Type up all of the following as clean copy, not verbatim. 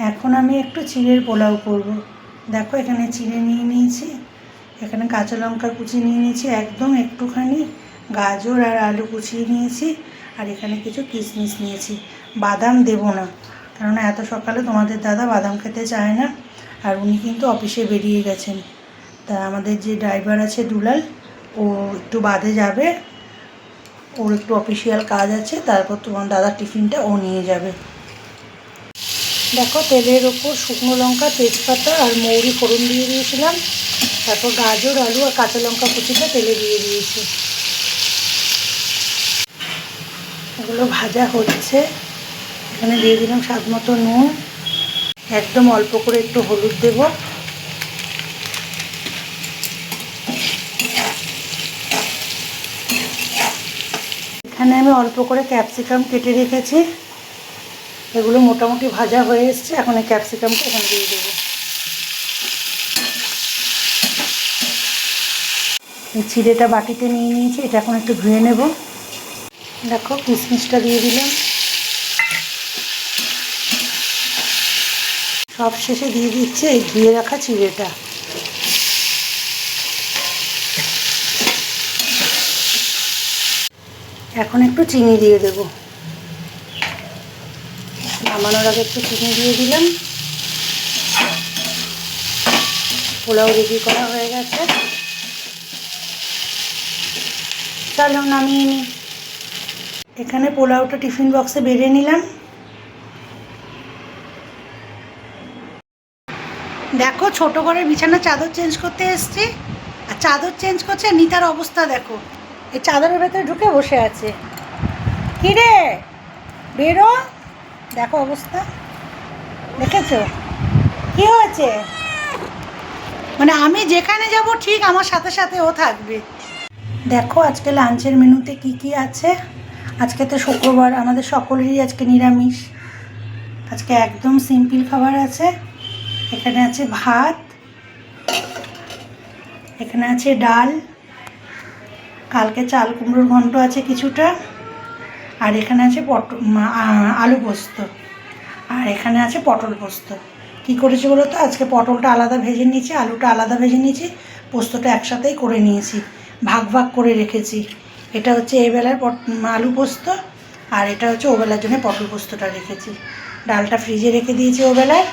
এখন আমি একটু চিড়ের পোলাও করব। দেখো এখানে চিড়ে নিয়ে নিয়েছি, এখানে কাঁচা লঙ্কা কুচি নিয়ে নিয়েছি, একদম একটুখানি গাজর আর আলু কুচিয়ে নিয়েছি, আর এখানে কিছু কিশমিশ নিয়েছি। বাদাম দেব না, কেননা এত সকালে তোমাদের দাদা বাদাম খেতে চায় না, আর উনি কিন্তু অফিসে বেরিয়ে গেছেন। তা আমাদের যে ড্রাইভার আছে দুলাল, ও একটু বাদে যাবে, ওর একটু অফিসিয়াল কাজ আছে, তারপর তোমার দাদার টিফিনটা ও নিয়ে যাবে। দেখো তেলের ওপর শুকনো লঙ্কা, তেজপাতা আর মৌরি ফোড়ন দিয়ে দিয়েছিলাম, তারপর গাজর আলু আর কাঁচা লঙ্কা কুচিটা তেলে দিয়ে দিয়েছি। এগুলো ভাজা হচ্ছে, এখানে দিয়ে দিলাম স্বাদ মতো নুন, একদম অল্প করে একটু হলুদ দেব, এখানে আমি অল্প করে ক্যাপসিকাম কেটে রেখেছি। এগুলো মোটামুটি ভাজা হয়ে এসছে, এখন এই ক্যাপসিকামটা এখানে দিয়ে দেবো। এই চিড়েটা বাটিতে নিয়ে নিয়েছি, এটা এখন একটু ধুয়ে নেব। দেখো কিশমিশটা দিয়ে দিলাম, সব শেষে দিয়ে দিচ্ছে এই ধুয়ে রাখা চিড়েটা। এখন একটু চিনি দিয়ে দেব, নামানোর আগে একটু চিনি দিয়ে দিলাম। পোলাও রেডি করা হয়ে গেছে, চলো নামিয়ে নিই। এখানে পোলাওটা টিফিন বক্সে বেড়ে নিলাম। দেখো ছোট ঘরের বিছানার চাদর চেঞ্জ করতে এসছি, আর চাদর চেঞ্জ করছে, নিতার অবস্থা দেখো, এই চাদরের ভেতরে ঢুকে বসে আছে। কী রে বেরো, দেখো অবস্থা, দেখেছো কী হয়েছে? মানে আমি যেখানে যাব ঠিক আমার সাথে সাথে ও থাকবে। দেখো আজকে লাঞ্চের মেনুতে কি কি আছে। আজকে তো শুক্রবার, আমাদের সকলেরই আজকে নিরামিষ। আজকে একদম সিম্পল খাবার আছে। এখানে আছে ভাত, এখানে আছে ডাল, কালকে চাল কুমড়োর ঘন্ট আছে কিছুটা, আর এখানে আছে আলু পোস্ত, আর এখানে আছে পটল পোস্ত। কী করেছি বলো তো, আজকে পটলটা আলাদা ভেজে নিয়েছি, আলুটা আলাদা ভেজে নিয়েছি, পোস্তটা একসাথেই করে নিয়েছি, ভাগ ভাগ করে রেখেছি। এটা হচ্ছে এবেলার আলু পোস্ত, আর এটা হচ্ছে ওবেলার জন্য পটল পোস্তটা রেখেছি। ডালটা ফ্রিজে রেখে দিয়েছি ওবেলায়,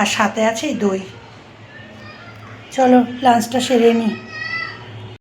আর সাথে আছে দই। চলো লাঞ্চটা সেরে নিই।